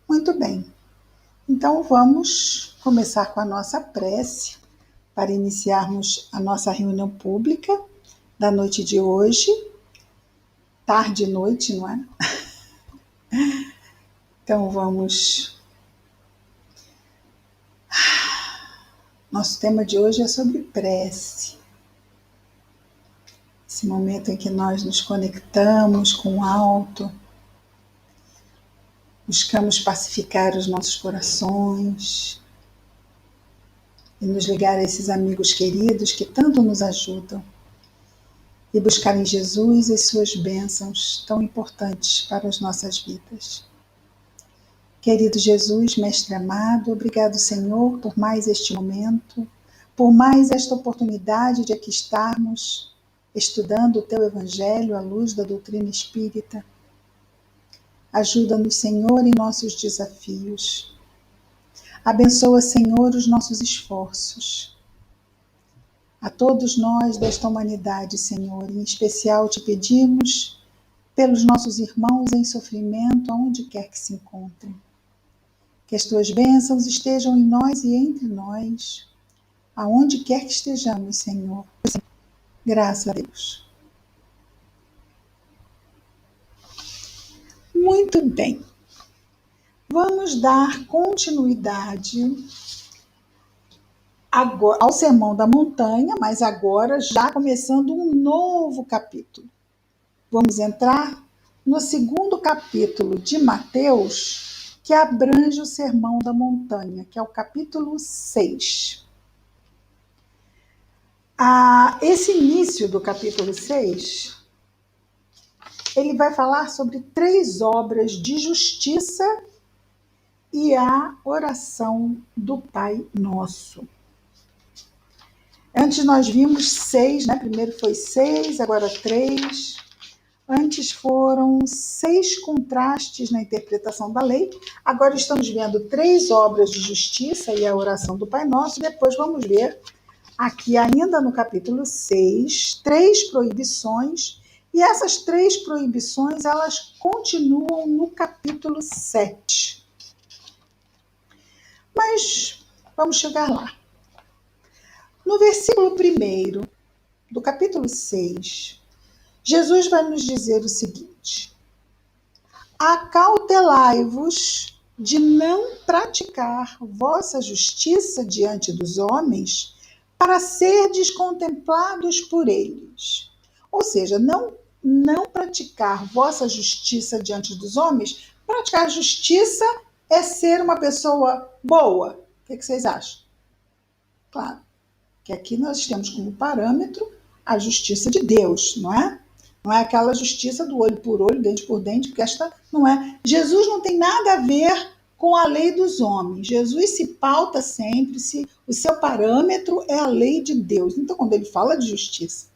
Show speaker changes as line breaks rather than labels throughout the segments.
Muito bem. Então vamos começar com a nossa prece para iniciarmos a nossa reunião pública da noite de hoje, tarde e noite, não é? Então vamos. Nosso tema de hoje é sobre prece. Esse momento em que nós nos conectamos com o alto, buscamos pacificar os nossos corações e nos ligar a esses amigos queridos que tanto nos ajudam. E buscar em Jesus as suas bênçãos tão importantes para as nossas vidas. Querido Jesus, Mestre amado, obrigado, Senhor, por mais este momento, por mais esta oportunidade de aqui estarmos estudando o Teu Evangelho à luz da doutrina espírita. Ajuda-nos, Senhor, em nossos desafios. Abençoa, Senhor, os nossos esforços. A todos nós desta humanidade, Senhor, em especial te pedimos pelos nossos irmãos em sofrimento, aonde quer que se encontrem. Que as tuas bênçãos estejam em nós e entre nós, aonde quer que estejamos, Senhor. Graças a Deus. Muito bem. Vamos dar continuidade agora ao Sermão da Montanha, mas agora já começando um novo capítulo. Vamos entrar no segundo capítulo de Mateus, que abrange o Sermão da Montanha, que é o capítulo 6. Esse início do capítulo 6, ele vai falar sobre 3 obras de justiça e a oração do Pai Nosso. Antes nós vimos 6, né? Primeiro foi 6, agora 3. Antes foram 6 contrastes na interpretação da lei. Agora estamos vendo 3 obras de justiça e a oração do Pai Nosso. Depois vamos ver aqui ainda no capítulo 6, 3 proibições. E essas 3 proibições, elas continuam no capítulo 7. Mas vamos chegar lá. No versículo 1 do capítulo 6, Jesus vai nos dizer o seguinte: acautelai-vos de não praticar vossa justiça diante dos homens, para serdes contemplados por eles. Ou seja, não praticar vossa justiça diante dos homens. Praticar justiça é ser uma pessoa boa. O que vocês acham? Claro que aqui nós temos como parâmetro a justiça de Deus, não é? Não é aquela justiça do olho por olho, dente por dente, porque esta não é. Jesus não tem nada a ver com a lei dos homens. Jesus se pauta sempre, o seu parâmetro é a lei de Deus. Então, quando ele fala de justiça,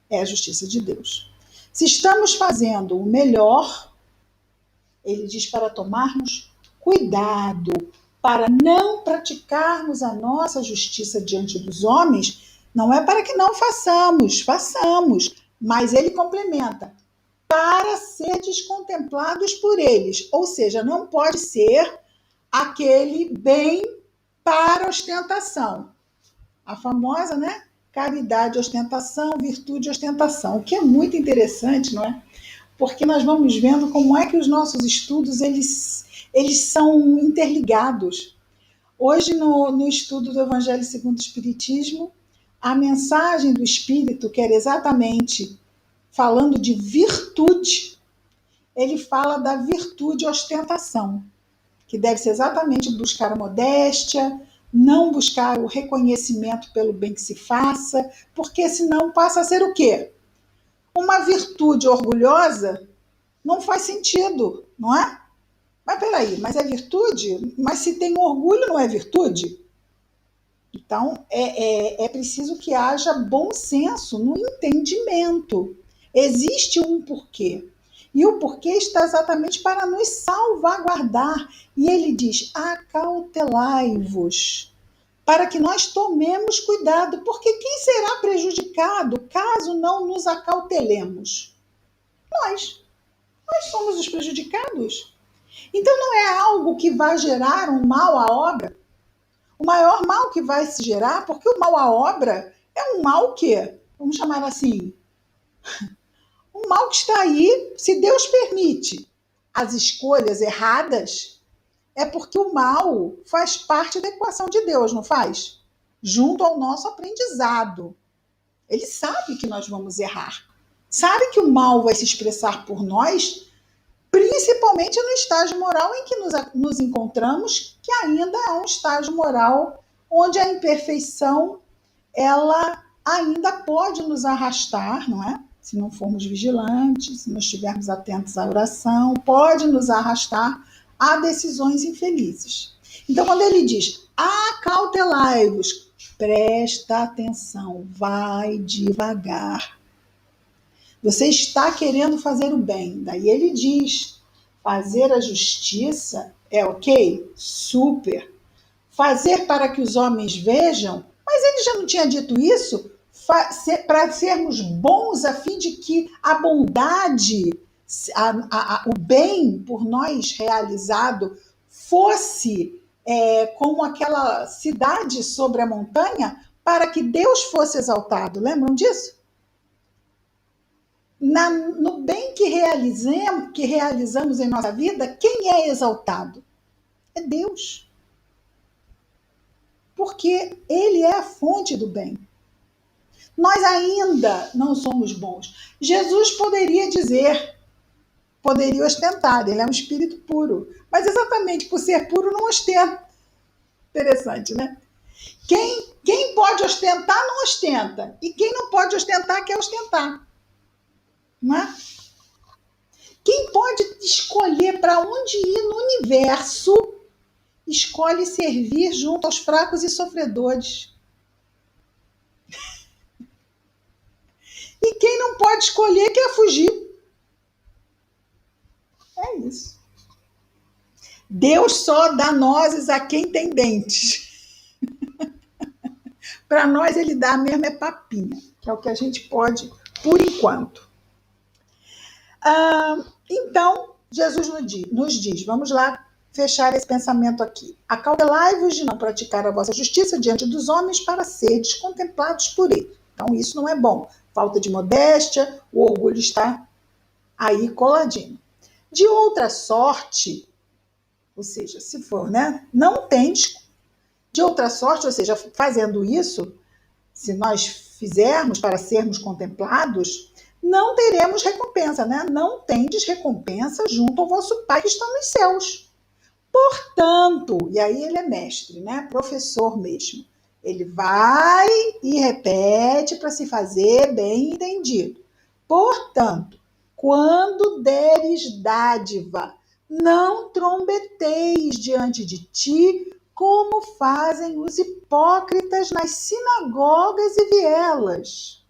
é a justiça de Deus. Se estamos fazendo o melhor, ele diz para tomarmos cuidado, para não praticarmos a nossa justiça diante dos homens. Não é para que não façamos, mas ele complementa, para serdes contemplados por eles. Ou seja, não pode ser aquele bem para ostentação. A famosa, né? Caridade, ostentação, virtude, ostentação. O que é muito interessante, não é? Porque nós vamos vendo como é que os nossos estudos, eles são interligados. Hoje, no estudo do Evangelho segundo o Espiritismo, a mensagem do Espírito, que era exatamente falando de virtude, ele fala da virtude ostentação, que deve ser exatamente buscar a modéstia, não buscar o reconhecimento pelo bem que se faça, porque senão passa a ser o quê? Uma virtude orgulhosa não faz sentido, não é? Mas peraí, mas é virtude? Mas se tem orgulho, não é virtude? Então, é preciso que haja bom senso no entendimento. Existe um porquê. E o porquê está exatamente para nos salvaguardar. E ele diz: acautelai-vos, para que nós tomemos cuidado, porque quem será prejudicado caso não nos acautelemos? Nós somos os prejudicados. Então não é algo que vai gerar um mal à obra. O maior mal que vai se gerar, porque o mal à obra é um mal que, vamos chamar assim, um mal que está aí, se Deus permite as escolhas erradas, é porque o mal faz parte da equação de Deus, não faz? Junto ao nosso aprendizado. Ele sabe que nós vamos errar. Sabe que o mal vai se expressar por nós, principalmente no estágio moral em que nos encontramos, que ainda é um estágio moral onde a imperfeição ela ainda pode nos arrastar, não é? Se não formos vigilantes, se não estivermos atentos à oração, pode nos arrastar a decisões infelizes. Então, quando ele diz, acautelai-vos, presta atenção, vai devagar. Você está querendo fazer o bem. Daí ele diz, fazer a justiça é ok? Super. Fazer para que os homens vejam, mas ele já não tinha dito isso? Para sermos bons a fim de que a bondade, o bem por nós realizado fosse como aquela cidade sobre a montanha, para que Deus fosse exaltado. Lembram disso? No bem que realizamos em nossa vida, quem é exaltado? É Deus. Porque Ele é a fonte do bem. Nós ainda não somos bons. Jesus poderia dizer, poderia ostentar, ele é um espírito puro. Mas exatamente por ser puro não ostenta. Interessante, né? Quem pode ostentar, não ostenta. E quem não pode ostentar, quer ostentar. Não é? Quem pode escolher para onde ir no universo, escolhe servir junto aos fracos e sofredores. E quem não pode escolher, quer fugir. É isso. Deus só dá nozes a quem tem dentes. Para nós, ele dá mesmo é papinha, que é o que a gente pode, por enquanto. Então, Jesus nos diz, vamos lá fechar esse pensamento aqui. Acautelai-vos de não praticar a vossa justiça diante dos homens para serdes contemplados por ele. Então, isso não é bom. Falta de modéstia, o orgulho está aí coladinho. De outra sorte, ou seja, se for, né, não tendes. De outra sorte, ou seja, fazendo isso, se nós fizermos para sermos contemplados, não teremos recompensa, né? Não tendes recompensa junto ao vosso Pai que está nos céus. Portanto, e aí ele é mestre, né? Professor mesmo. Ele vai e repete para se fazer bem entendido. Portanto, quando deres dádiva, não trombeteis diante de ti, como fazem os hipócritas nas sinagogas e vielas,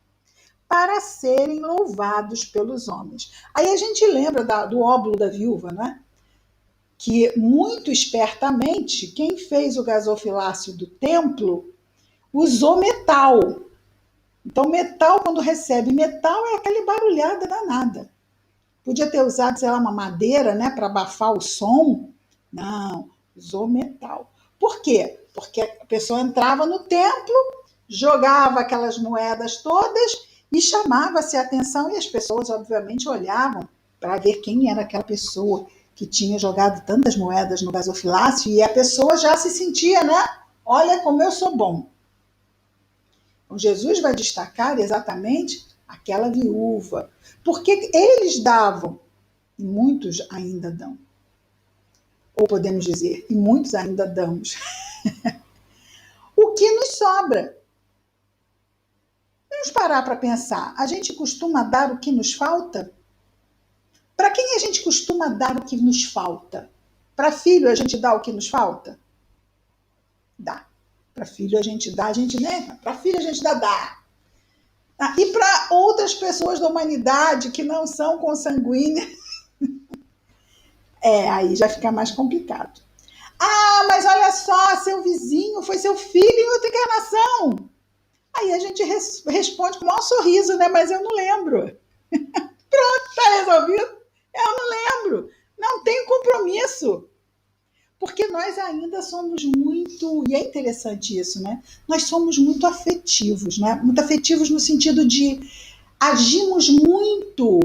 para serem louvados pelos homens. Aí a gente lembra do óbolo da viúva, né? Que muito espertamente, quem fez o gasofilácio do templo usou metal. Então, metal, quando recebe metal, é aquela barulhada danada. Podia ter usado, sei lá, uma madeira, né, para abafar o som. Não, usou metal. Por quê? Porque a pessoa entrava no templo, jogava aquelas moedas todas e chamava-se a atenção, e as pessoas, obviamente, olhavam para ver quem era aquela pessoa que tinha jogado tantas moedas no gasofilácio, e a pessoa já se sentia, né? Olha como eu sou bom. Então, Jesus vai destacar exatamente aquela viúva, porque eles davam, e muitos ainda dão. Ou podemos dizer, e muitos ainda damos. O que nos sobra? Vamos parar para pensar. A gente costuma dar o que nos falta? Para quem a gente costuma dar o que nos falta? Para filho a gente dá o que nos falta? Dá. Para filho a gente dá, a gente, né? Para filho a gente dá. E para outras pessoas da humanidade que não são consanguíneas, aí já fica mais complicado. Ah, mas olha só, seu vizinho foi seu filho em outra encarnação. Aí a gente responde com o maior sorriso, né? Mas eu não lembro. Pronto, tá resolvido? Eu não lembro. Não tem compromisso. Porque nós ainda somos muito, e é interessante isso, né? Nós somos muito afetivos, né? Muito afetivos no sentido de agimos muito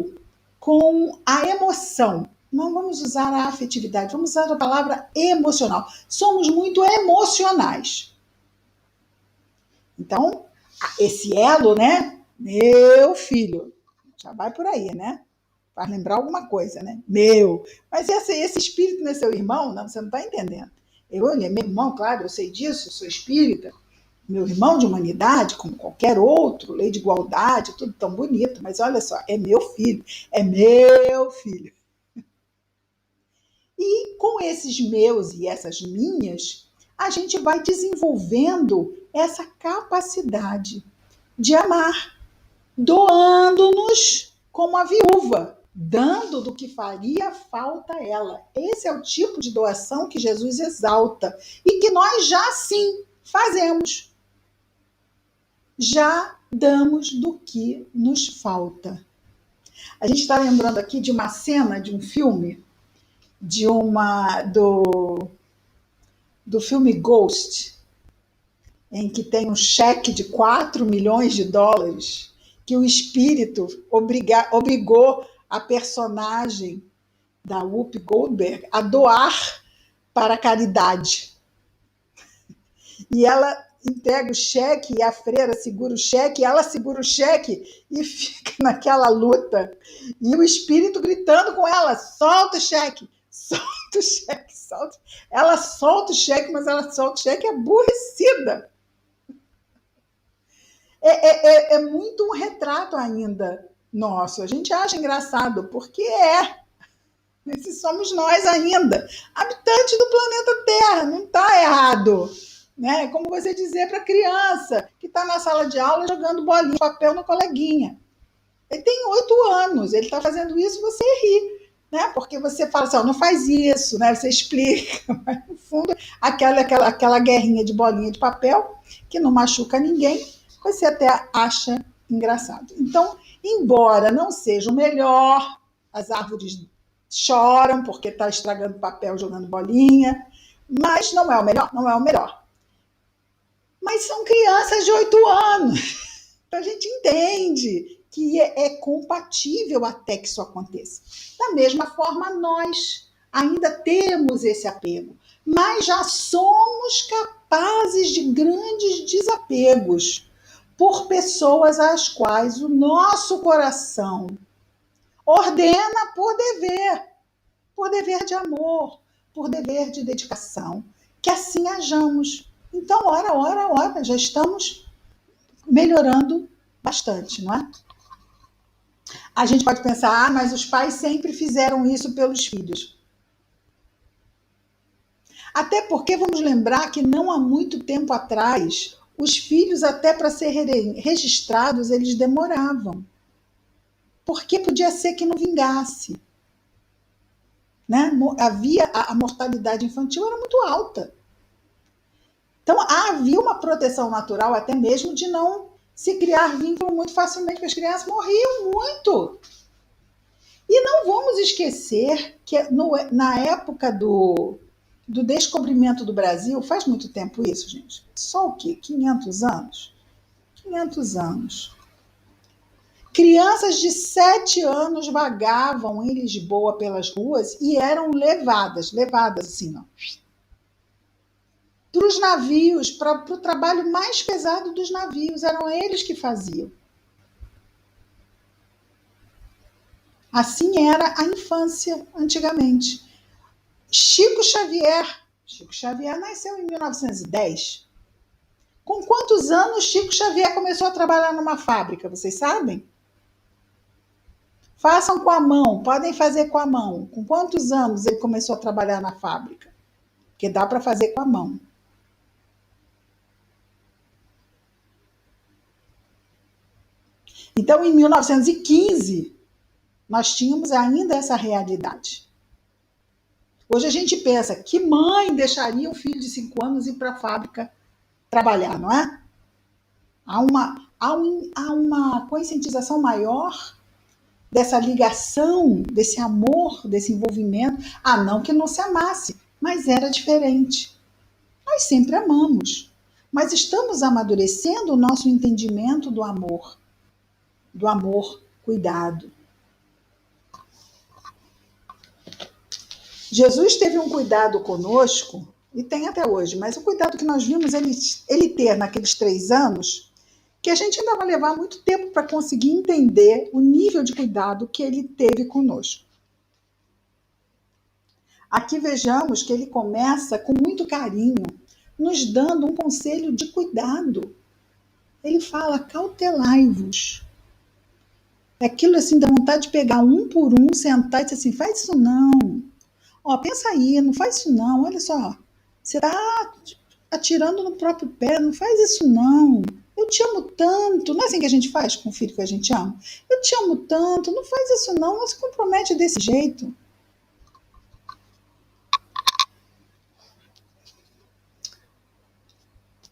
com a emoção. Não vamos usar a afetividade, vamos usar a palavra emocional. Somos muito emocionais. Então, esse elo, né? Meu filho, já vai por aí, né? Faz lembrar alguma coisa, né? Meu. Mas esse espírito não é seu irmão? Não, você não está entendendo. Ele é meu irmão, claro, eu sei disso, eu sou espírita. Meu irmão de humanidade, como qualquer outro, lei de igualdade, tudo tão bonito, mas olha só, é meu filho, é meu filho. E com esses meus e essas minhas, a gente vai desenvolvendo essa capacidade de amar, doando-nos como a viúva, dando do que faria falta a ela. Esse é o tipo de doação que Jesus exalta e que nós já sim fazemos. Já damos do que nos falta. A gente está lembrando aqui de uma cena de um filme, do filme Ghost, em que tem um cheque de 4 milhões de dólares que o espírito obrigou a personagem da Whoopi Goldberg a doar para a caridade. E ela entrega o cheque e a freira segura o cheque, e ela segura o cheque e fica naquela luta. E o espírito gritando com ela: solta o cheque, solta o cheque, solta. Ela solta o cheque, mas ela solta o cheque aborrecida. É muito um retrato ainda nosso. A gente acha engraçado, porque esses somos nós ainda, habitantes do planeta Terra, não está errado. Né? É como você dizer para a criança que está na sala de aula jogando bolinha de papel no coleguinha. Ele tem 8 anos, ele está fazendo isso, você ri. Né? Porque você fala assim, não faz isso, né? Você explica, mas no fundo, aquela guerrinha de bolinha de papel que não machuca ninguém, você até acha engraçado. Então, embora não seja o melhor, as árvores choram porque está estragando papel jogando bolinha, mas não é o melhor, não é o melhor. Mas são crianças de 8 anos. Então a gente entende que é compatível até que isso aconteça. Da mesma forma, nós ainda temos esse apego, mas já somos capazes de grandes desapegos por pessoas às quais o nosso coração ordena por dever de amor, por dever de dedicação, que assim hajamos. Então, ora, já estamos melhorando bastante, não é? A gente pode pensar, mas os pais sempre fizeram isso pelos filhos. Até porque vamos lembrar que não há muito tempo atrás, os filhos, até para serem registrados, eles demoravam. Porque podia ser que não vingasse. Né? A mortalidade infantil era muito alta. Então havia uma proteção natural até mesmo de não se criar vínculo muito facilmente, porque as crianças morriam muito. E não vamos esquecer que na época do descobrimento do Brasil, faz muito tempo isso, gente? Só o quê? 500 anos? 500 anos. Crianças de 7 anos vagavam em Lisboa pelas ruas e eram levadas assim, ó, para os navios, para o trabalho mais pesado dos navios, eram eles que faziam. Assim era a infância antigamente. Chico Xavier nasceu em 1910. Com quantos anos Chico Xavier começou a trabalhar numa fábrica, vocês sabem? Façam com a mão, podem fazer com a mão. Com quantos anos ele começou a trabalhar na fábrica? Porque dá para fazer com a mão. Então, em 1915, nós tínhamos ainda essa realidade. Hoje a gente pensa, que mãe deixaria um filho de 5 anos ir para a fábrica trabalhar, não é? Há uma conscientização maior dessa ligação, desse amor, desse envolvimento. Ah, não que não se amasse, mas era diferente. Nós sempre amamos, mas estamos amadurecendo o nosso entendimento do amor cuidado. Jesus teve um cuidado conosco, e tem até hoje, mas o cuidado que nós vimos ele ter naqueles 3 anos, que a gente ainda vai levar muito tempo para conseguir entender o nível de cuidado que ele teve conosco. Aqui vejamos que ele começa com muito carinho, nos dando um conselho de cuidado. Ele fala, cautelai-vos. É aquilo assim, dá vontade de pegar um por um, sentar e dizer assim, faz isso não. Ó, pensa aí, não faz isso não, olha só. Você está atirando no próprio pé, não faz isso não. Eu te amo tanto. Não é assim que a gente faz com o filho que a gente ama? Eu te amo tanto, não faz isso não, não se compromete desse jeito.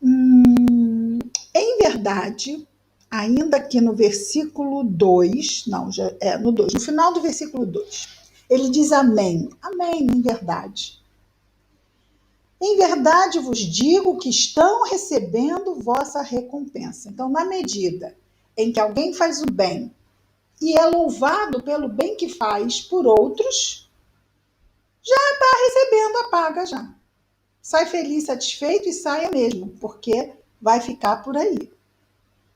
Em verdade, ainda que no versículo 2, não, já é no 2, no final do versículo 2, ele diz amém. Amém, em verdade. Em verdade vos digo que estão recebendo vossa recompensa. Então, na medida em que alguém faz o bem e é louvado pelo bem que faz por outros, já está recebendo a paga já. Sai feliz, satisfeito e saia mesmo, porque vai ficar por aí.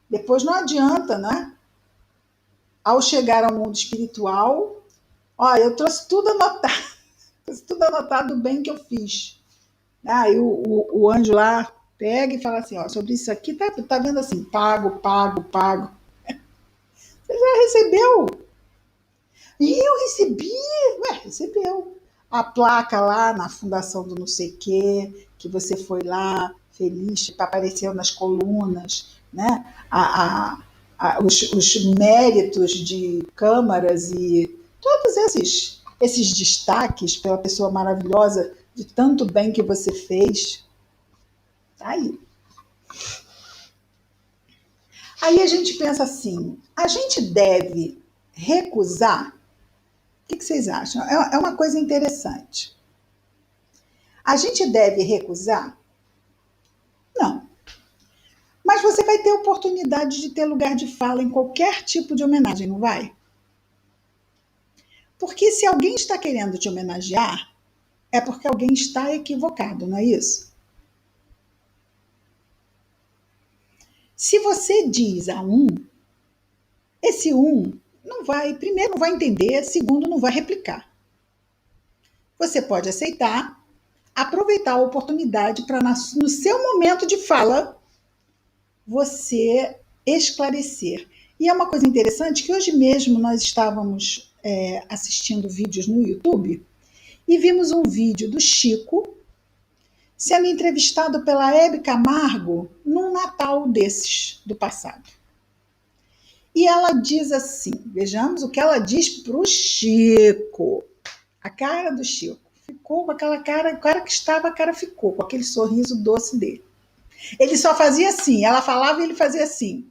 Depois não adianta, né? Ao chegar ao mundo espiritual, olha, eu trouxe tudo anotado do bem que eu fiz. Aí o anjo lá pega e fala assim, ó, sobre isso aqui, tá vendo assim, pago, pago, pago. Você já recebeu? E eu recebi, recebeu. A placa lá na fundação do não sei quê, que você foi lá, feliz, apareceu nas colunas, né? Os méritos de câmaras e todos esses destaques pela pessoa maravilhosa de tanto bem que você fez. Tá aí. Aí a gente pensa assim, a gente deve recusar? O que vocês acham? É uma coisa interessante. A gente deve recusar? Não. Mas você vai ter oportunidade de ter lugar de fala em qualquer tipo de homenagem, não vai? Porque se alguém está querendo te homenagear, é porque alguém está equivocado, não é isso? Se você diz a um, esse um não vai, primeiro, não vai entender, segundo, não vai replicar. Você pode aceitar, aproveitar a oportunidade para, no seu momento de fala, você esclarecer. E é uma coisa interessante que hoje mesmo nós estávamos assistindo vídeos no YouTube e vimos um vídeo do Chico sendo entrevistado pela Hebe Camargo num Natal desses do passado. E ela diz assim, vejamos o que ela diz para o Chico. A cara do Chico ficou com aquela cara, o cara que estava, a cara ficou com aquele sorriso doce dele. Ele só fazia assim, ela falava e ele fazia assim.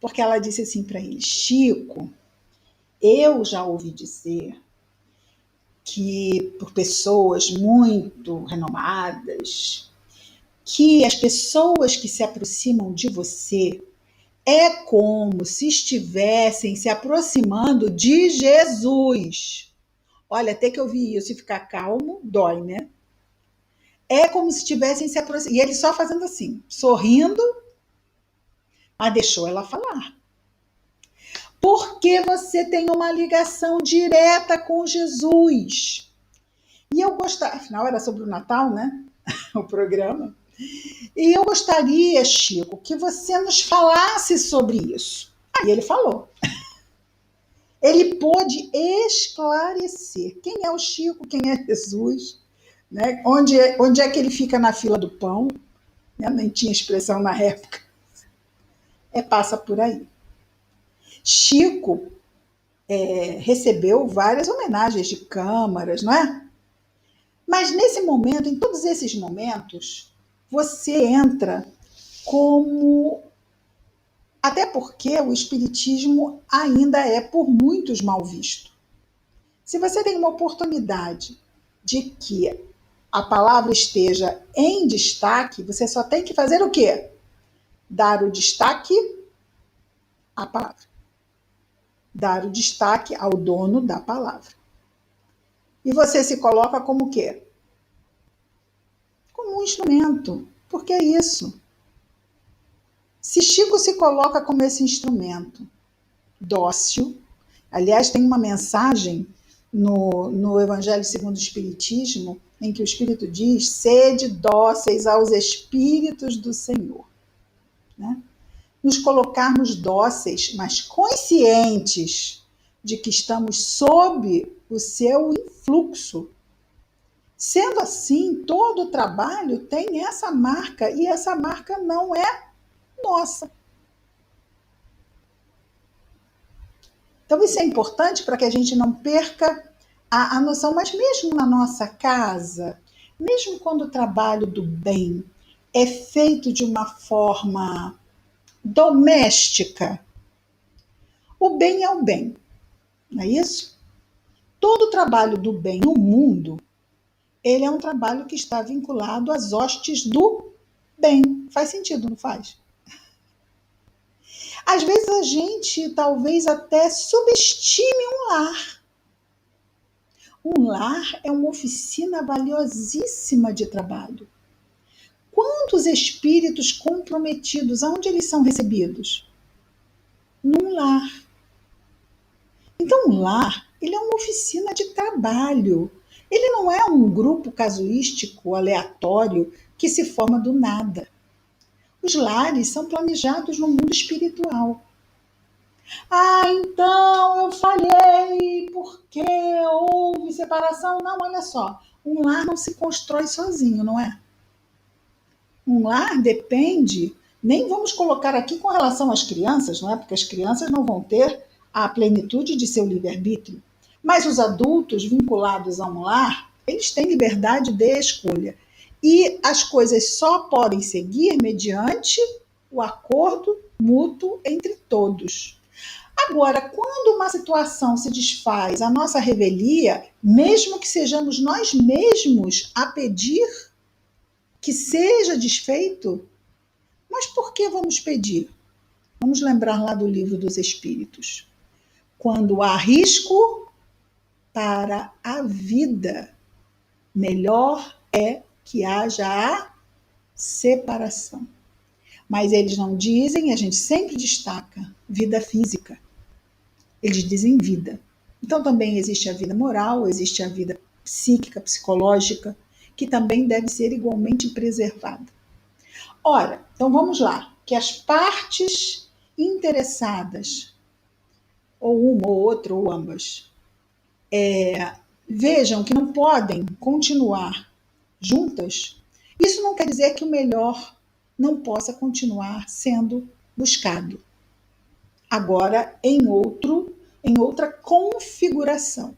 Porque ela disse assim para ele, Chico, eu já ouvi dizer que por pessoas muito renomadas, que as pessoas que se aproximam de você é como se estivessem se aproximando de Jesus. Olha, até que eu vi isso e ficar calmo, dói, né? É como se estivessem se aproximando. E ele só fazendo assim, sorrindo, mas deixou ela falar. Porque você tem uma ligação direta com Jesus. E eu gostaria, afinal era sobre o Natal, né? O programa. E eu gostaria, Chico, que você nos falasse sobre isso. Aí ele falou. Ele pôde esclarecer quem é o Chico, quem é Jesus, né? Onde é que ele fica na fila do pão, né? Nem tinha expressão na época. Passa por aí. Chico recebeu várias homenagens de câmaras, não é? Mas nesse momento, em todos esses momentos, você entra como Até porque o espiritismo ainda é por muitos mal visto. Se você tem uma oportunidade de que a palavra esteja em destaque, você só tem que fazer o quê? Dar o destaque à palavra. Dar o destaque ao dono da palavra. E você se coloca como o quê? Como um instrumento. Porque é isso. Se Chico se coloca como esse instrumento dócil, aliás, tem uma mensagem no Evangelho segundo o Espiritismo, em que o Espírito diz: sede dóceis aos Espíritos do Senhor. Né? Nos colocarmos dóceis, mas conscientes de que estamos sob o seu influxo. Sendo assim, todo o trabalho tem essa marca, e essa marca não é nossa. Então, isso é importante para que a gente não perca a noção, mas mesmo na nossa casa, mesmo quando o trabalho do bem é feito de uma forma doméstica, o bem é o bem, não é isso? Todo o trabalho do bem no mundo, ele é um trabalho que está vinculado às hostes do bem. Faz sentido, não faz? Às vezes a gente talvez até subestime um lar. Um lar é uma oficina valiosíssima de trabalho. Quantos espíritos comprometidos, aonde eles são recebidos? Num lar. Então, um lar, ele é uma oficina de trabalho. Ele não é um grupo casuístico, aleatório, que se forma do nada. Os lares são planejados no mundo espiritual. Ah, então eu falhei porque houve separação. Não, olha só. Um lar não se constrói sozinho, não é? Um lar depende, nem vamos colocar aqui com relação às crianças, não é? Porque as crianças não vão ter a plenitude de seu livre-arbítrio. Mas os adultos vinculados a um lar, eles têm liberdade de escolha. E as coisas só podem seguir mediante o acordo mútuo entre todos. Agora, quando uma situação se desfaz, a nossa revelia, mesmo que sejamos nós mesmos a pedir que seja desfeito, mas por que vamos pedir? Vamos lembrar lá do Livro dos Espíritos. Quando há risco para a vida, melhor é que haja a separação. Mas eles não dizem, a gente sempre destaca, vida física. Eles dizem vida. Então também existe a vida moral, existe a vida psíquica, psicológica, que também deve ser igualmente preservada. Ora, então vamos lá, que as partes interessadas, ou uma ou outra ou ambas, vejam que não podem continuar juntas, isso não quer dizer que o melhor não possa continuar sendo buscado. Agora em outra configuração.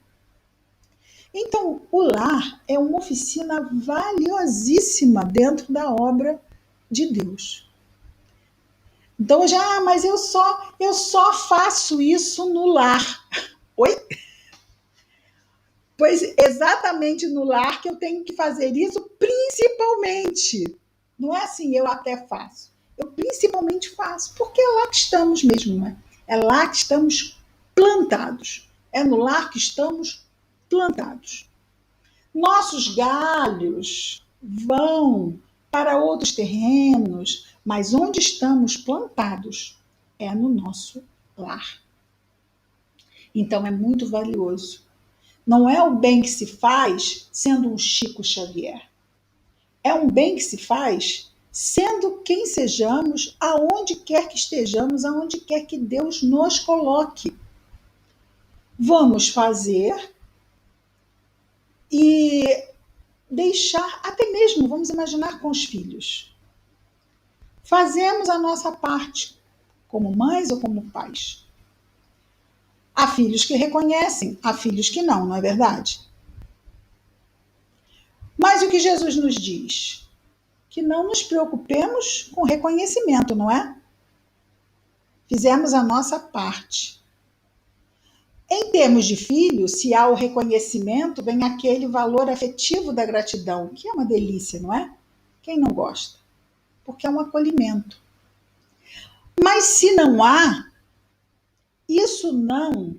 Então, o lar é uma oficina valiosíssima dentro da obra de Deus. Então, mas eu só faço isso no lar. Oi? Pois exatamente no lar que eu tenho que fazer isso principalmente. Não é assim, eu até faço. Eu principalmente faço, porque é lá que estamos mesmo, não é? É lá que estamos plantados. É no lar que estamos plantados. Nossos galhos vão para outros terrenos, mas onde estamos plantados é no nosso lar. Então é muito valioso. Não é o bem que se faz sendo um Chico Xavier. É um bem que se faz sendo quem sejamos, aonde quer que estejamos, aonde quer que Deus nos coloque. Vamos fazer e deixar, até mesmo, vamos imaginar com os filhos. Fazemos a nossa parte, como mães ou como pais. Há filhos que reconhecem, há filhos que não, não é verdade? Mas o que Jesus nos diz? Que não nos preocupemos com reconhecimento, não é? fizemos a nossa parte. Em termos de filho, se há o reconhecimento, vem aquele valor afetivo da gratidão, que é uma delícia, não é? Quem não gosta? Porque é um acolhimento. Mas se não há, isso não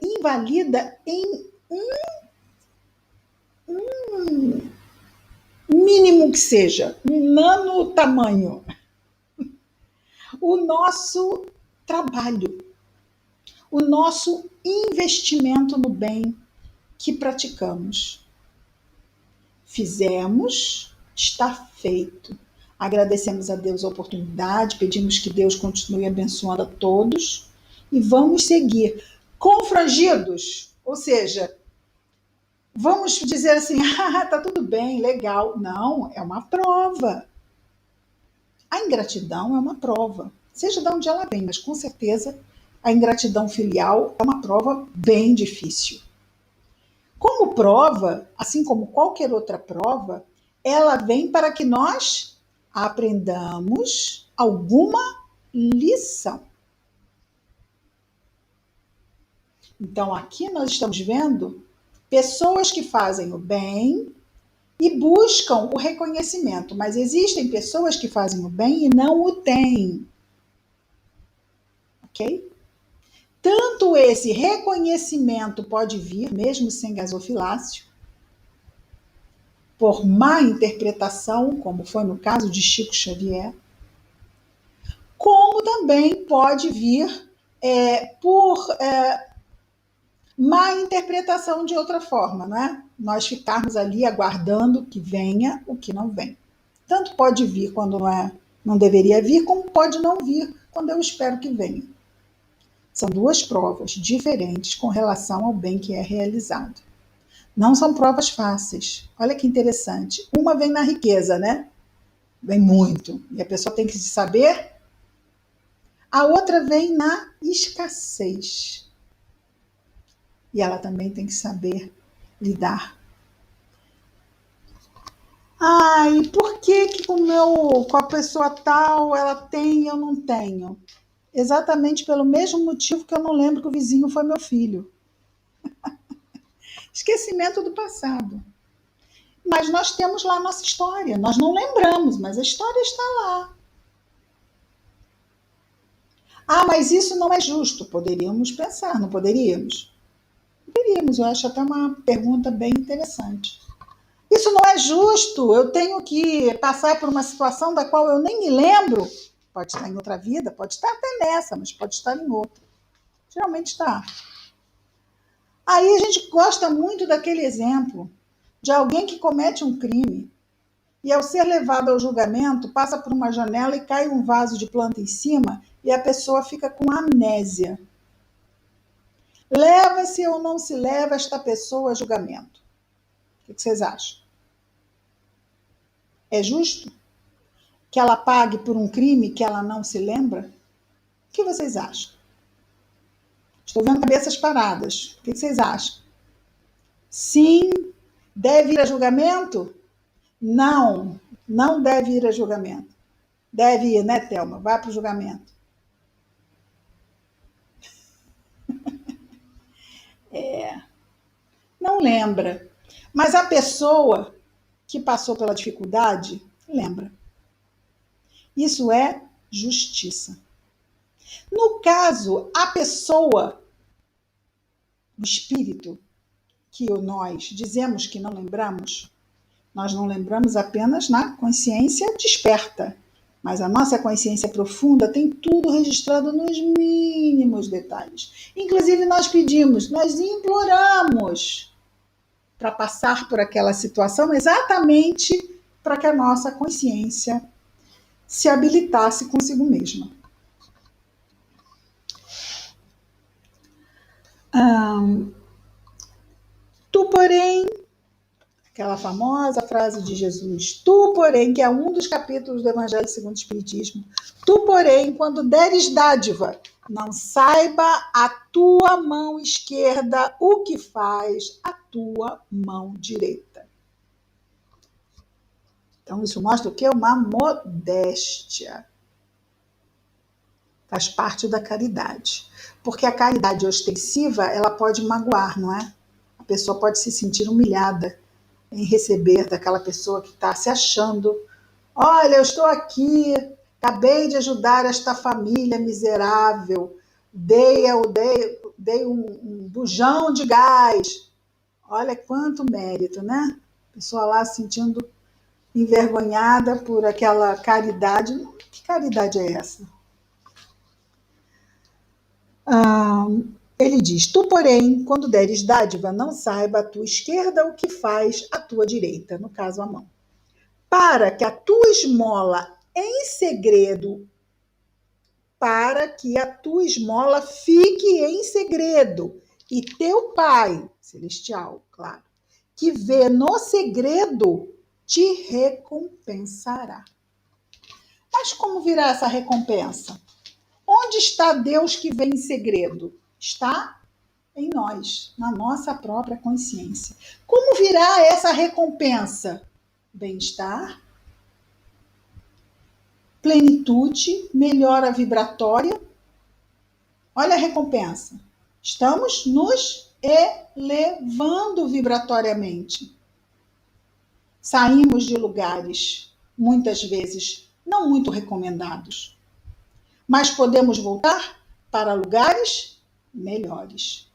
invalida em mínimo que seja, um nano tamanho, o nosso trabalho, o nosso investimento no bem que praticamos. Fizemos, está feito. Agradecemos a Deus a oportunidade, pedimos que Deus continue abençoando a todos e vamos seguir confrangidos, ou seja, vamos dizer assim, tá tudo bem, legal. Não, é uma prova. A ingratidão é uma prova, seja de onde ela vem, mas com certeza a ingratidão filial é uma prova bem difícil. Como prova, assim como qualquer outra prova, ela vem para que nós aprendamos alguma lição. Então, aqui nós estamos vendo pessoas que fazem o bem e buscam o reconhecimento, mas existem pessoas que fazem o bem e não o têm. Ok? Tanto esse reconhecimento pode vir, mesmo sem gasofilácio, por má interpretação, como foi no caso de Chico Xavier, como também pode vir por má interpretação de outra forma, né? Nós ficarmos ali aguardando que venha o que não vem. Tanto pode vir quando não deveria vir, como pode não vir quando eu espero que venha. São duas provas diferentes com relação ao bem que é realizado. Não são provas fáceis. Olha que interessante. Uma vem na riqueza, né? Vem muito. E a pessoa tem que saber. A outra vem na escassez. E ela também tem que saber lidar. Ai, por que com a pessoa tal ela tem e eu não tenho? Exatamente pelo mesmo motivo que eu não lembro que o vizinho foi meu filho. Esquecimento do passado. Mas nós temos lá a nossa história. Nós não lembramos, mas a história está lá. Ah, mas isso não é justo. Poderíamos pensar, não poderíamos? Poderíamos, eu acho até uma pergunta bem interessante. Isso não é justo. Eu tenho que passar por uma situação da qual eu nem me lembro. Pode estar em outra vida, pode estar até nessa, mas pode estar em outra. Geralmente está. Aí a gente gosta muito daquele exemplo de alguém que comete um crime e, ao ser levado ao julgamento, passa por uma janela e cai um vaso de planta em cima e a pessoa fica com amnésia. Leva-se ou não se leva esta pessoa a julgamento? O que vocês acham? É justo que ela pague por um crime que ela não se lembra? O que vocês acham? Estou vendo cabeças paradas. O que vocês acham? Sim, deve ir a julgamento? Não, não deve ir a julgamento. Deve ir, né, Thelma? Vai para o julgamento. Não lembra. Mas a pessoa que passou pela dificuldade, lembra. Isso é justiça. No caso, a pessoa, o espírito, que nós dizemos que não lembramos, nós não lembramos apenas na consciência desperta, mas a nossa consciência profunda tem tudo registrado nos mínimos detalhes. Inclusive, nós pedimos, nós imploramos para passar por aquela situação exatamente para que a nossa consciência se habilitasse consigo mesma. Tu, porém, aquela famosa frase de Jesus, tu, porém, que é um dos capítulos do Evangelho segundo o Espiritismo, tu, porém, quando deres dádiva, não saiba a tua mão esquerda o que faz a tua mão direita. Então, isso mostra o quê? Uma modéstia. Faz parte da caridade. Porque a caridade ostensiva, ela pode magoar, não é? A pessoa pode se sentir humilhada em receber daquela pessoa que está se achando. Olha, eu estou aqui, acabei de ajudar esta família miserável, dei um bujão de gás. Olha quanto mérito, né? A pessoa lá se sentindo envergonhada por aquela caridade. Que caridade é essa? Ah, ele diz: Tu, porém, quando deres dádiva, não saiba a tua esquerda o que faz a tua direita, no caso a mão. Para que a tua esmola em segredo, para que a tua esmola fique em segredo, e teu Pai celestial, claro, que vê no segredo, te recompensará. Mas como virá essa recompensa? Onde está Deus que vê em segredo? Está em nós, na nossa própria consciência. Como virá essa recompensa? Bem-estar, plenitude, melhora vibratória. Olha a recompensa. Estamos nos elevando vibratoriamente. Saímos de lugares, muitas vezes, não muito recomendados, mas podemos voltar para lugares melhores.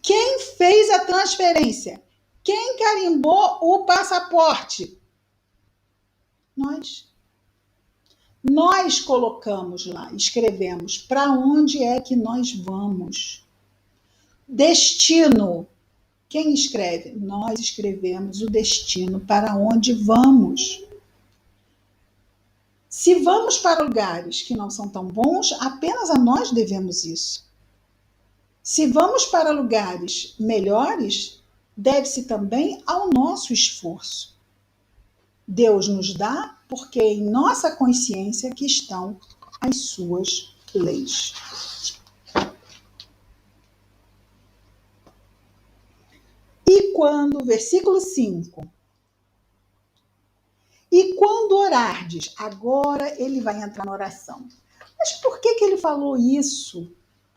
Quem fez a transferência? Quem carimbou o passaporte? Nós. Nós colocamos lá, escrevemos para onde é que nós vamos. Destino. Quem escreve? Nós escrevemos o destino para onde vamos. Se vamos para lugares que não são tão bons, apenas a nós devemos isso. Se vamos para lugares melhores, deve-se também ao nosso esforço. Deus nos dá porque é em nossa consciência que estão as suas leis. E quando, versículo 5, e quando orardes, agora ele vai entrar na oração. Mas por que ele falou isso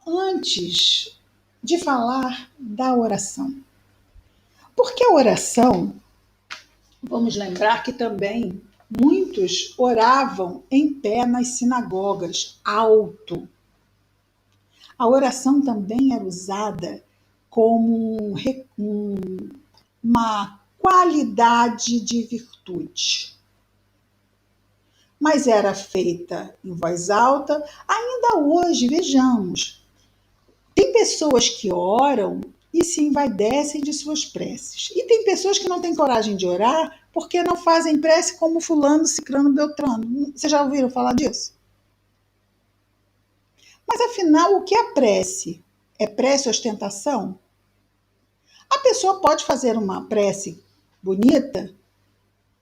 antes de falar da oração? Porque a oração, vamos lembrar que também muitos oravam em pé nas sinagogas, alto. A oração também era usada como uma qualidade de virtude. Mas era feita em voz alta. Ainda hoje, vejamos, tem pessoas que oram e se envaidecem de suas preces. E tem pessoas que não têm coragem de orar porque não fazem prece como fulano, ciclano, beltrano. Vocês já ouviram falar disso? Mas afinal, o que é prece? É prece ostentação? A pessoa pode fazer uma prece bonita,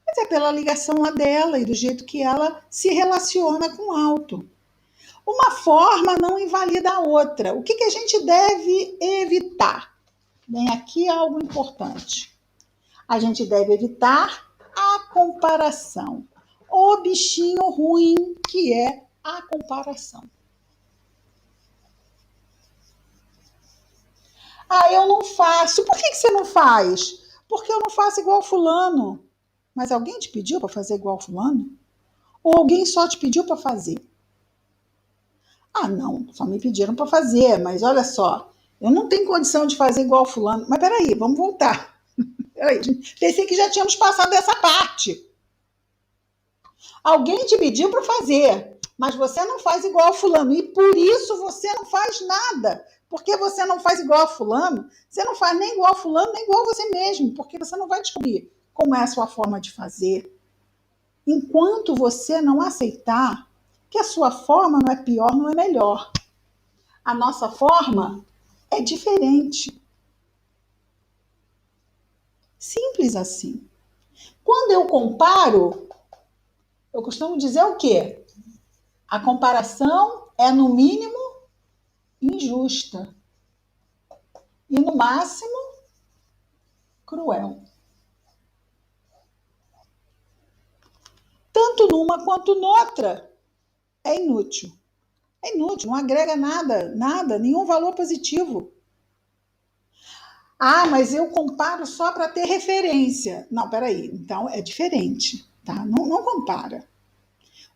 mas é pela ligação lá dela e do jeito que ela se relaciona com o alto. Uma forma não invalida a outra. O que a gente deve evitar? Bem, aqui é algo importante. A gente deve evitar a comparação. O bichinho ruim que é a comparação. Ah, eu não faço. Por que você não faz? Porque eu não faço igual fulano. Mas alguém te pediu para fazer igual fulano? Ou alguém só te pediu para fazer? Ah, não, só me pediram para fazer, mas olha só, eu não tenho condição de fazer igual fulano. Mas peraí, vamos voltar. Peraí, pensei que já tínhamos passado dessa parte. Alguém te pediu para fazer, mas você não faz igual a fulano. E por isso você não faz nada. Porque você não faz igual a fulano, você não faz nem igual a fulano, nem igual a você mesmo. Porque você não vai descobrir como é a sua forma de fazer. Enquanto você não aceitar que a sua forma não é pior, não é melhor. A nossa forma é diferente. Simples assim. Quando eu comparo, eu costumo dizer o quê? A comparação é, no mínimo, injusta. E, no máximo, cruel. Tanto numa quanto noutra, é inútil. É inútil, não agrega nada, nada, nenhum valor positivo. Ah, mas eu comparo só para ter referência. Não, peraí, então é diferente, tá? Não, não compara.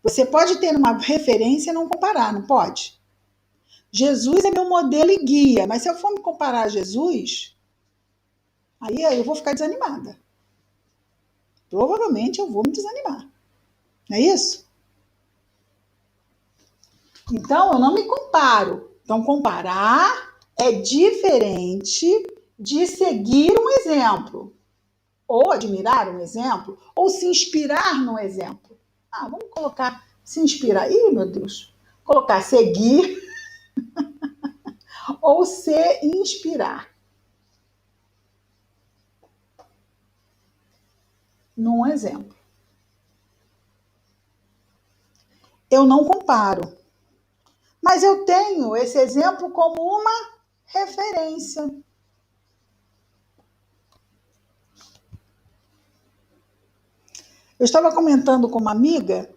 Você pode ter uma referência e não comparar, não pode? Jesus é meu modelo e guia, mas se eu for me comparar a Jesus, aí eu vou ficar desanimada. Provavelmente eu vou me desanimar. Não é isso? Então, eu não me comparo. Então, comparar é diferente de seguir um exemplo, ou admirar um exemplo, ou se inspirar no exemplo. Ah, vamos colocar se inspirar. Ih, meu Deus. Colocar seguir ou se inspirar num exemplo. Eu não comparo, mas eu tenho esse exemplo como uma referência. Eu estava comentando com uma amiga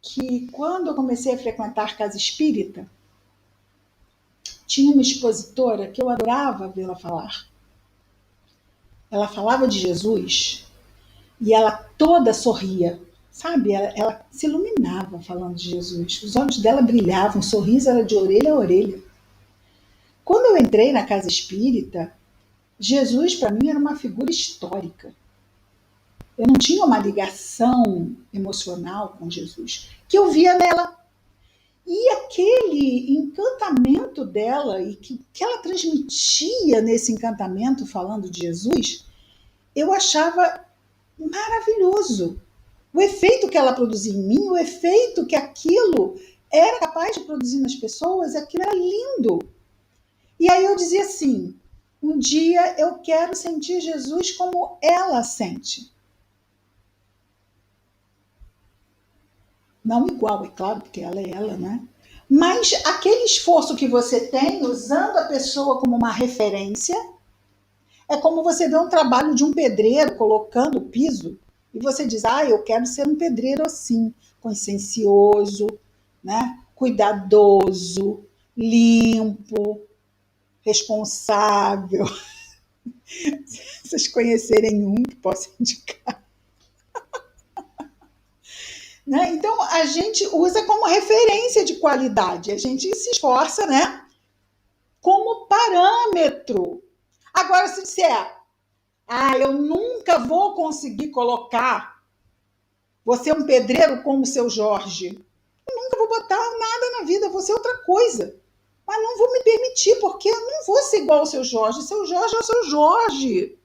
que quando eu comecei a frequentar casa espírita, tinha uma expositora que eu adorava vê-la falar. Ela falava de Jesus e ela toda sorria, sabe? Ela se iluminava falando de Jesus. Os olhos dela brilhavam, o sorriso era de orelha a orelha. Quando eu entrei na casa espírita, Jesus para mim era uma figura histórica. Eu não tinha uma ligação emocional com Jesus, que eu via nela. E aquele encantamento dela, e que ela transmitia nesse encantamento falando de Jesus, eu achava maravilhoso. O efeito que ela produzia em mim, o efeito que aquilo era capaz de produzir nas pessoas, aquilo era lindo. E aí eu dizia assim: um dia eu quero sentir Jesus como ela sente. Não igual, é claro, porque ela é ela, né? Mas aquele esforço que você tem usando a pessoa como uma referência, é como você vê um trabalho de um pedreiro colocando o piso e você diz: ah, eu quero ser um pedreiro assim, consciencioso, né? Cuidadoso, limpo, responsável. Se vocês conhecerem um que possa indicar. Né? Então, a gente usa como referência de qualidade, a gente se esforça, né? Como parâmetro. Agora, se disser, ah, eu nunca vou conseguir colocar você um pedreiro como o seu Jorge. Eu nunca vou botar nada na vida, vou ser outra coisa. Mas não vou me permitir, porque eu não vou ser igual ao seu Jorge. Seu Jorge é o seu Jorge.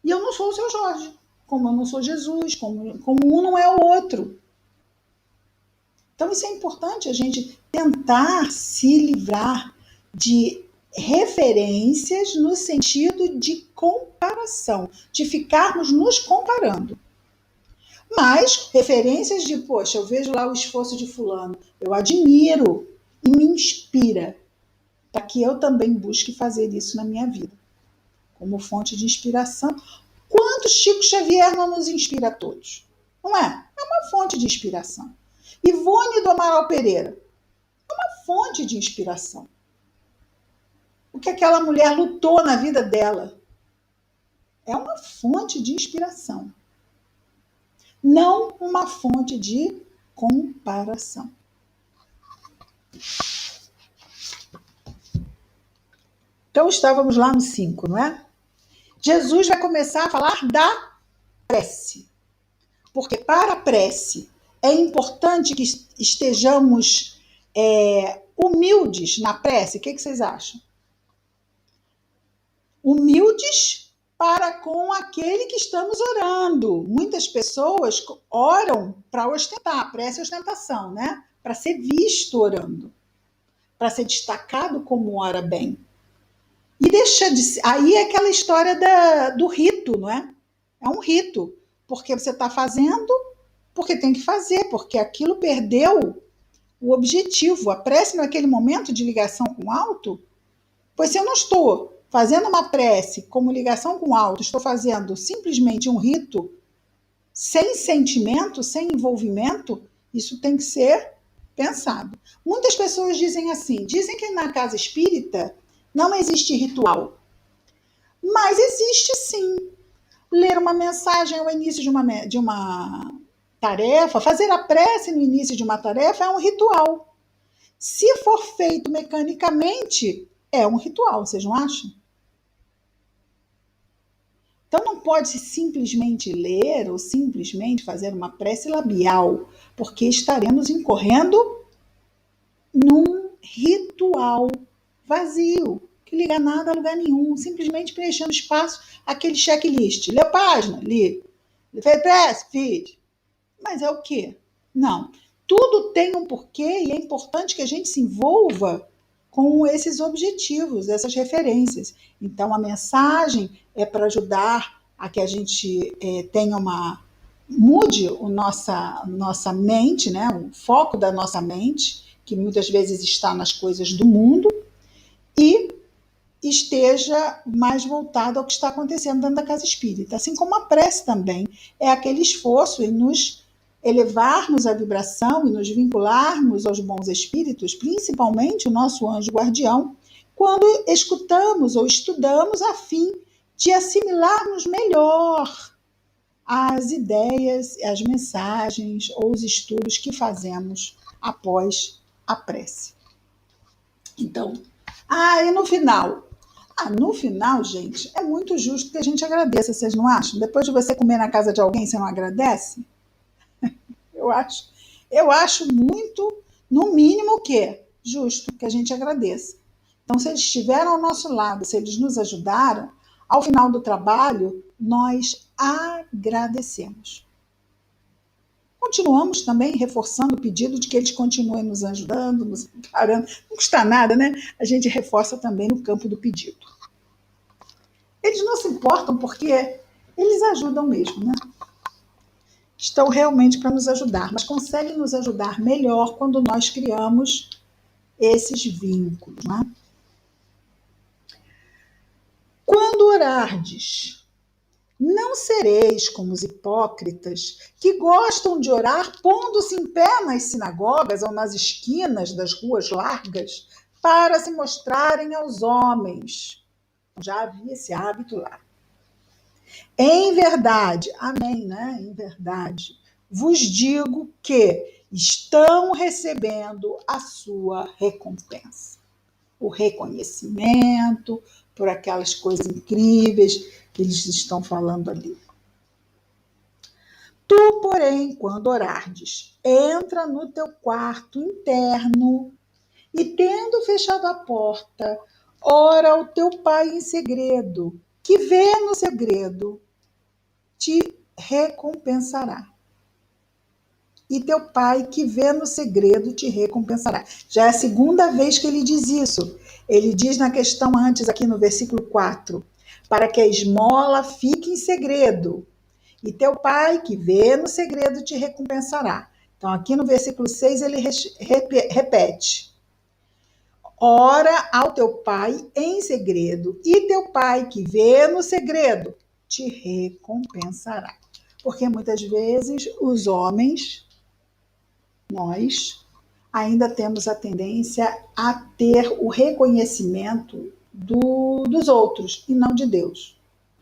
E eu não sou o seu Jorge. Como eu não sou Jesus, como um não é o outro. Então, isso é importante, a gente tentar se livrar de referências no sentido de comparação, de ficarmos nos comparando. Mas referências de, poxa, eu vejo lá o esforço de fulano, eu admiro e me inspira para que eu também busque fazer isso na minha vida, como fonte de inspiração. Quanto Chico Xavier não nos inspira a todos? Não é? É uma fonte de inspiração. Ivone do Amaral Pereira, uma fonte de inspiração. O que aquela mulher lutou na vida dela é uma fonte de inspiração. Não uma fonte de comparação. Então estávamos lá no 5, não é? Jesus vai começar a falar da prece. Porque para a prece é importante que estejamos humildes na prece. O que vocês acham? Humildes para com aquele que estamos orando. Muitas pessoas oram para ostentar, prece é ostentação, né? Para ser visto orando, para ser destacado como ora bem. E deixa de ser. Aí é aquela história do rito, não é? É um rito, porque você está fazendo, porque tem que fazer, porque aquilo perdeu o objetivo. A prece naquele momento de ligação com o alto, pois se eu não estou fazendo uma prece como ligação com o alto, estou fazendo simplesmente um rito sem sentimento, sem envolvimento, isso tem que ser pensado. Muitas pessoas dizem assim, dizem que na casa espírita não existe ritual, mas existe sim. Ler uma mensagem ao início de uma tarefa, fazer a prece no início de uma tarefa é um ritual. Se for feito mecanicamente, é um ritual, vocês não acham? Então não pode simplesmente ler ou simplesmente fazer uma prece labial, porque estaremos incorrendo num ritual vazio, que liga nada a lugar nenhum, simplesmente preenchendo espaço, aquele checklist. Lê a página? Li. Fez prece? Fiz. Mas é o quê? Não. Tudo tem um porquê e é importante que a gente se envolva com esses objetivos, essas referências. Então, a mensagem é para ajudar a que a gente tenha uma. Mude nossa mente, né? O foco da nossa mente, que muitas vezes está nas coisas do mundo, e esteja mais voltado ao que está acontecendo dentro da casa espírita. Assim como a prece também é aquele esforço em nos elevarmos a vibração e nos vincularmos aos bons espíritos, principalmente o nosso anjo guardião, quando escutamos ou estudamos a fim de assimilarmos melhor as ideias, as mensagens ou os estudos que fazemos após a prece. Então, e no final? No final, gente, é muito justo que a gente agradeça, vocês não acham? Depois de você comer na casa de alguém, você não agradece? Eu acho. Eu acho muito, no mínimo, o quê? Justo que a gente agradeça. Então, se eles estiveram ao nosso lado, se eles nos ajudaram, ao final do trabalho, nós agradecemos. Continuamos também reforçando o pedido de que eles continuem nos ajudando, nos amparando. Não custa nada, né? A gente reforça também no campo do pedido. Eles não se importam porque eles ajudam mesmo, né? Estão realmente para nos ajudar, mas conseguem nos ajudar melhor quando nós criamos esses vínculos, né? Quando orardes, não sereis como os hipócritas que gostam de orar pondo-se em pé nas sinagogas ou nas esquinas das ruas largas para se mostrarem aos homens. Já havia esse hábito lá. Em verdade, amém, né? Em verdade, vos digo que estão recebendo a sua recompensa. O reconhecimento por aquelas coisas incríveis que eles estão falando ali. Tu, porém, quando orardes, entra no teu quarto interno e, tendo fechado a porta, ora ao teu pai em segredo, que vê no segredo, te recompensará. E teu pai que vê no segredo te recompensará. Já é a segunda vez que ele diz isso. Ele diz na questão antes, aqui no versículo 4, para que a esmola fique em segredo. E teu pai que vê no segredo te recompensará. Então, aqui no versículo 6, ele repete. Ora ao teu pai em segredo, e teu pai que vê no segredo te recompensará. Porque muitas vezes os homens, nós, ainda temos a tendência a ter o reconhecimento dos outros e não de Deus.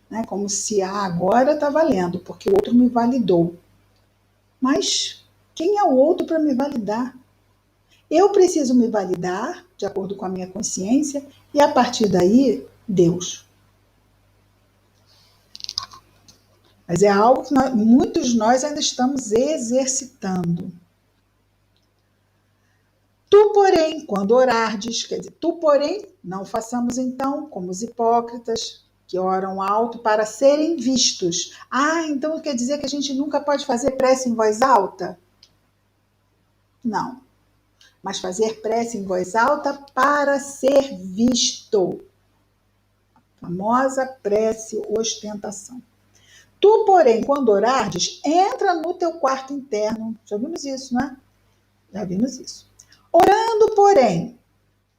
Né? Como se agora está valendo, porque o outro me validou. Mas quem é o outro para me validar? Eu preciso me validar, de acordo com a minha consciência, e a partir daí, Deus. Mas é algo que muitos de nós ainda estamos exercitando. Tu, porém, quando orardes, quer dizer, tu, porém, não façamos então como os hipócritas, que oram alto para serem vistos. Então quer dizer que a gente nunca pode fazer prece em voz alta? Não. Mas fazer prece em voz alta para ser visto. A famosa prece ostentação. Tu, porém, quando orardes, entra no teu quarto interno. Já vimos isso, né? Já vimos isso. Orando, porém,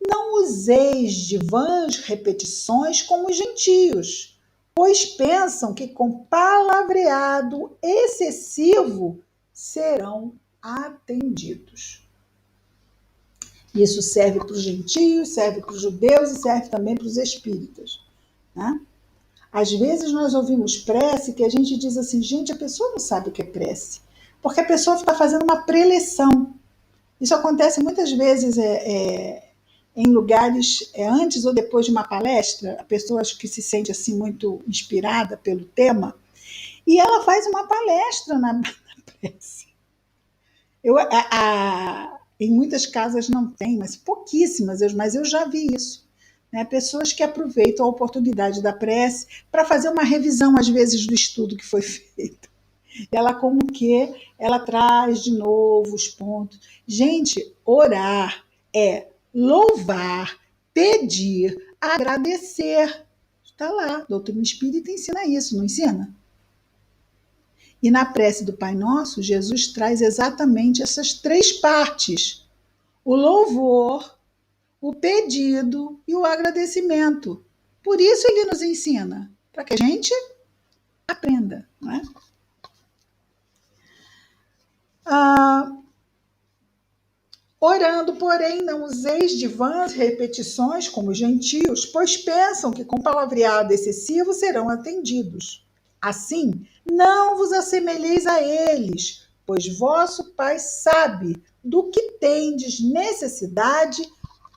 não useis de vãs repetições como os gentios, pois pensam que com palavreado excessivo serão atendidos. Isso serve para os gentios, serve para os judeus e serve também para os espíritas, né? Às vezes nós ouvimos prece que a gente diz assim, gente, a pessoa não sabe o que é prece, porque a pessoa está fazendo uma preleção. Isso acontece muitas vezes em lugares antes ou depois de uma palestra, a pessoa acho que se sente assim muito inspirada pelo tema, e ela faz uma palestra na prece. Em muitas casas não tem, mas pouquíssimas, mas eu já vi isso. Né? Pessoas que aproveitam a oportunidade da prece para fazer uma revisão, às vezes, do estudo que foi feito. Ela como que ela traz de novo os pontos. Gente, orar é louvar, pedir, agradecer. Está lá, a doutrina espírita ensina isso, não ensina? E na prece do Pai Nosso, Jesus traz exatamente essas três partes: o louvor, o pedido e o agradecimento. Por isso ele nos ensina, para que a gente aprenda, não é? Orando, porém, não useis de vãs repetições como gentios, pois pensam que com palavreado excessivo serão atendidos. Assim, não vos assemelheis a eles, pois vosso Pai sabe do que tendes necessidade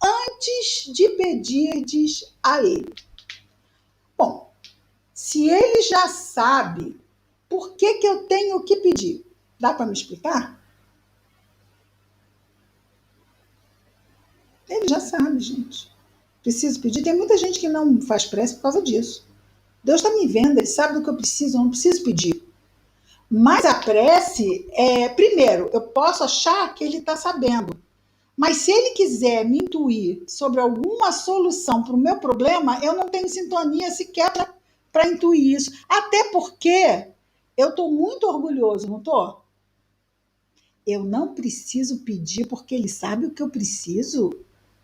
antes de pedirdes a Ele. Bom, se Ele já sabe, por que eu tenho que pedir? Dá para me explicar? Ele já sabe, gente. Preciso pedir. Tem muita gente que não faz prece por causa disso. Deus está me vendo, Ele sabe do que eu preciso, eu não preciso pedir. Mas a prece, primeiro, eu posso achar que Ele está sabendo. Mas se Ele quiser me intuir sobre alguma solução para o meu problema, eu não tenho sintonia sequer para intuir isso. Até porque eu estou muito orgulhoso, não estou? Eu não preciso pedir porque Ele sabe o que eu preciso?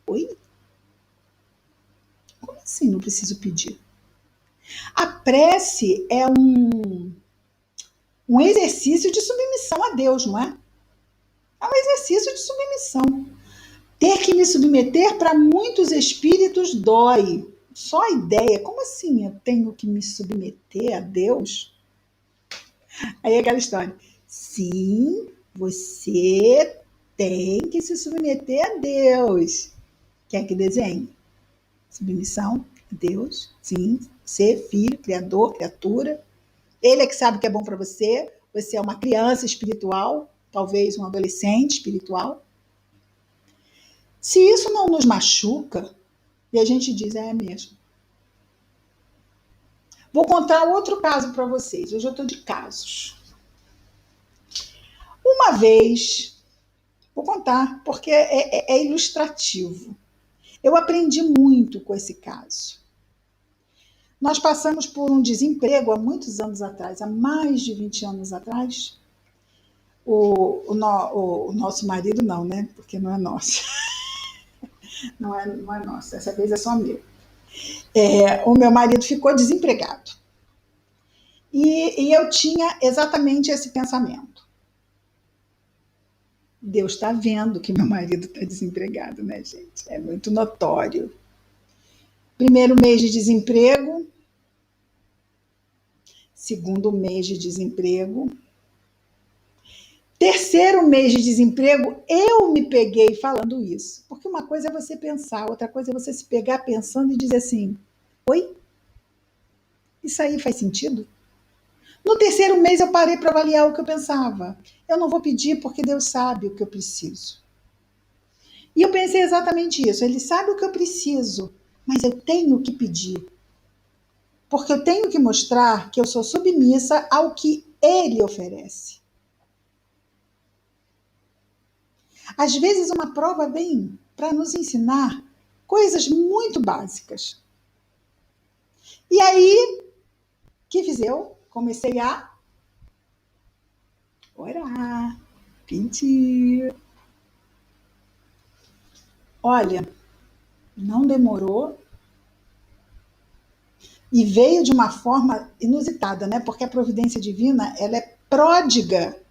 Oi? Como assim não preciso pedir? A prece é um exercício de submissão a Deus, não é? É um exercício de submissão. Ter que me submeter para muitos espíritos dói. Só a ideia, como assim eu tenho que me submeter a Deus? Aí é aquela história. Sim, você tem que se submeter a Deus. Quer que desenhe? Submissão a Deus, sim. Ser filho, criador, criatura. Ele é que sabe o que é bom para você. Você é uma criança espiritual, talvez um adolescente espiritual. Se isso não nos machuca, e a gente diz, é mesmo. Vou contar outro caso para vocês. Hoje eu estou de casos. Uma vez, vou contar, porque é ilustrativo. Eu aprendi muito com esse caso. Nós passamos por um desemprego há muitos anos atrás, há mais de 20 anos atrás. O nosso marido não, né? Porque não é nosso. Não é nosso, dessa vez é só meu. O meu marido ficou desempregado. E eu tinha exatamente esse pensamento. Deus está vendo que meu marido está desempregado, né, gente? É muito notório. Primeiro mês de desemprego, segundo mês de desemprego, terceiro mês de desemprego, eu me peguei falando isso. Porque uma coisa é você pensar, outra coisa é você se pegar pensando e dizer assim: oi? Isso aí faz sentido? No terceiro mês eu parei para avaliar o que eu pensava. Eu não vou pedir porque Deus sabe o que eu preciso. E eu pensei exatamente isso. Ele sabe o que eu preciso, mas eu tenho que pedir. Porque eu tenho que mostrar que eu sou submissa ao que Ele oferece. Às vezes uma prova vem para nos ensinar coisas muito básicas. E aí, o que fiz eu? Comecei a orar, pedir. Olha, não demorou e veio de uma forma inusitada, né? Porque a providência divina, ela é pródiga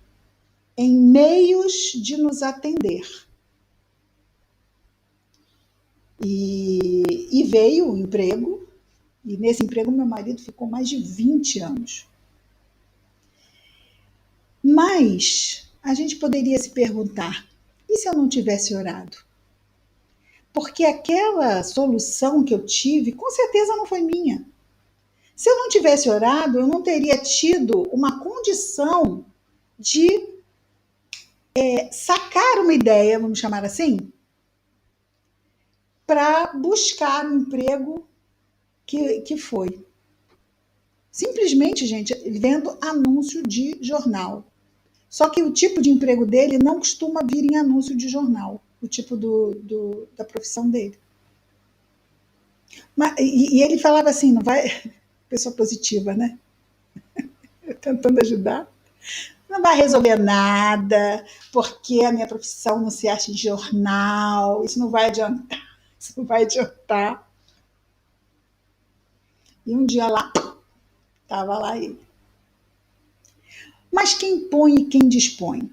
em meios de nos atender. E veio o emprego, e nesse emprego meu marido ficou mais de 20 anos. Mas a gente poderia se perguntar, e se eu não tivesse orado? Porque aquela solução que eu tive, com certeza não foi minha. Se eu não tivesse orado, eu não teria tido uma condição de sacar uma ideia, vamos chamar assim, para buscar o emprego que foi. Simplesmente, gente, vendo anúncio de jornal. Só que o tipo de emprego dele não costuma vir em anúncio de jornal, o tipo da profissão dele. E ele falava assim, não vai. Pessoa positiva, né? Tentando ajudar. Não vai resolver nada, porque a minha profissão não se acha em jornal, isso não vai adiantar, isso não vai adiantar. E um dia lá, estava lá ele. Mas quem põe e quem dispõe?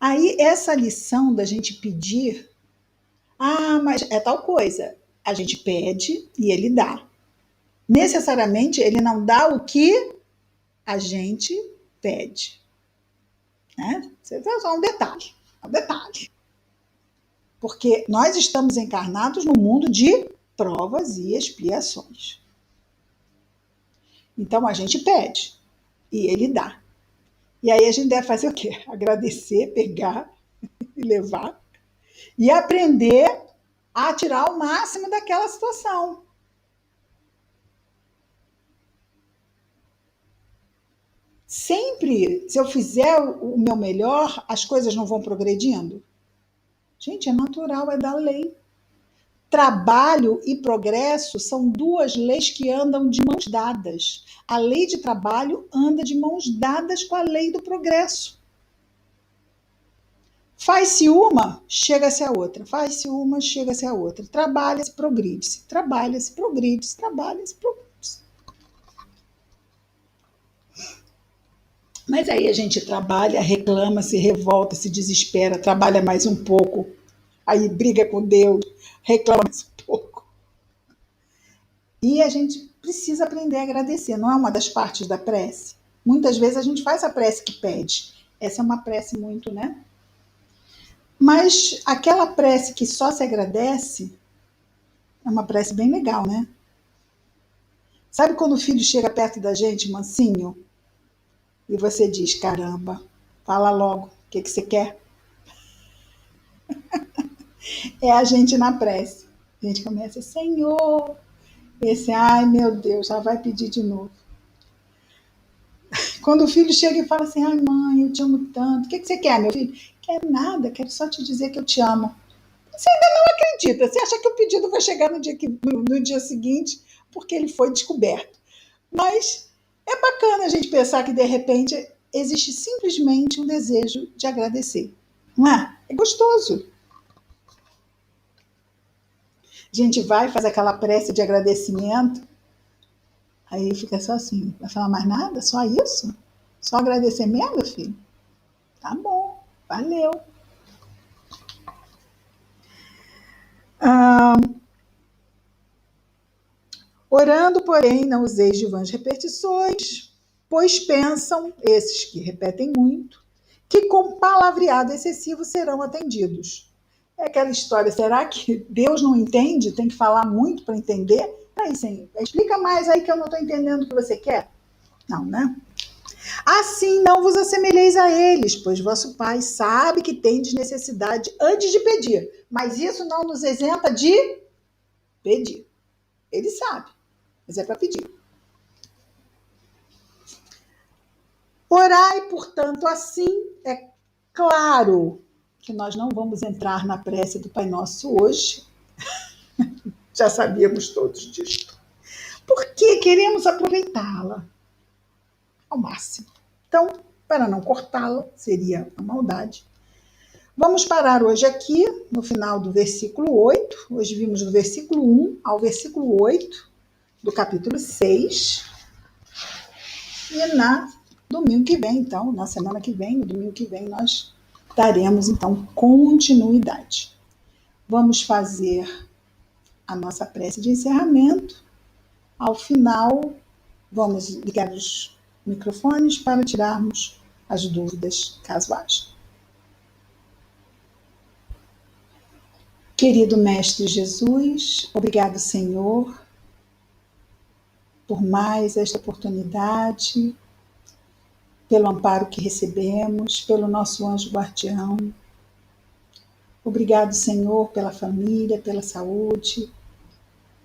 Aí essa lição da gente pedir, mas é tal coisa. A gente pede e ele dá. Necessariamente ele não dá o que a gente pede. Né? Você vê só um detalhe. Um detalhe. Porque nós estamos encarnados no mundo de provas e expiações. Então a gente pede e ele dá. E aí a gente deve fazer o quê? Agradecer, pegar e levar e aprender a tirar o máximo daquela situação. Sempre, se eu fizer o meu melhor, as coisas não vão progredindo? Gente, é natural, é da lei. Trabalho e progresso são duas leis que andam de mãos dadas. A lei de trabalho anda de mãos dadas com a lei do progresso. Faz-se uma, chega-se a outra. Faz-se uma, chega-se a outra. Trabalha-se, progride-se. Trabalha-se, progride-se. Trabalha-se, progride-se. Mas aí a gente trabalha, reclama, se revolta, se desespera, trabalha mais um pouco, aí briga com Deus, reclama mais um pouco. E a gente precisa aprender a agradecer, não é uma das partes da prece? Muitas vezes a gente faz a prece que pede. Essa é uma prece muito, né? Mas aquela prece que só se agradece é uma prece bem legal, né? Sabe quando o filho chega perto da gente, mansinho, e você diz, caramba, fala logo, o que você quer? É a gente na prece. A gente começa, Senhor, esse, ai meu Deus, já vai pedir de novo. Quando o filho chega e fala assim, ai mãe, eu te amo tanto, o que você quer, meu filho? Quero nada, quero só te dizer que eu te amo. Você ainda não acredita, você acha que o pedido vai chegar no dia seguinte, porque ele foi descoberto. Mas é bacana a gente pensar que, de repente, existe simplesmente um desejo de agradecer. Não é? É gostoso. A gente vai, faz aquela prece de agradecimento, aí fica só assim, não vai falar mais nada? Só isso? Só agradecer mesmo, meu filho? Tá bom, valeu. Orando, porém, não useis de vãs repetições, pois pensam, esses que repetem muito, que com palavreado excessivo serão atendidos. É aquela história, será que Deus não entende? Tem que falar muito para entender? Aí, Senhor, explica mais aí que eu não estou entendendo o que você quer. Não, né? Assim não vos assemelheis a eles, pois vosso Pai sabe que tendes necessidade antes de pedir. Mas isso não nos isenta de pedir. Ele sabe, mas é para pedir. Orai, portanto, assim, é claro que nós não vamos entrar na prece do Pai Nosso hoje. Já sabíamos todos disso. Porque queremos aproveitá-la ao máximo. Então, para não cortá-la, seria a maldade. Vamos parar hoje aqui, no final do versículo 8. Hoje vimos do versículo 1 ao versículo 8 do capítulo 6. E na domingo que vem, então, na semana que vem, no domingo que vem, nós daremos, então, continuidade. Vamos fazer a nossa prece de encerramento. Ao final, vamos ligar os microfones para tirarmos as dúvidas, caso haja. Querido Mestre Jesus, obrigado, Senhor, por mais esta oportunidade, pelo amparo que recebemos, pelo nosso anjo guardião. Obrigado, Senhor, pela família, pela saúde,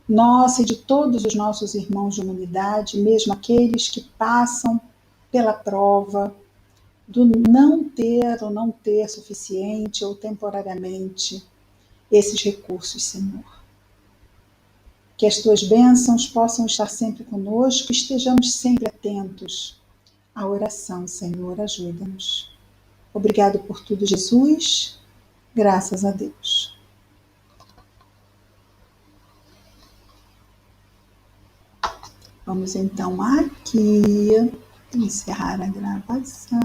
nossa e de todos os nossos irmãos de humanidade, mesmo aqueles que passam pela prova do não ter ou não ter suficiente ou temporariamente esses recursos, Senhor. Que as tuas bênçãos possam estar sempre conosco, estejamos sempre atentos à oração, Senhor, ajuda-nos. Obrigado por tudo, Jesus. Graças a Deus. Vamos então aqui encerrar a gravação.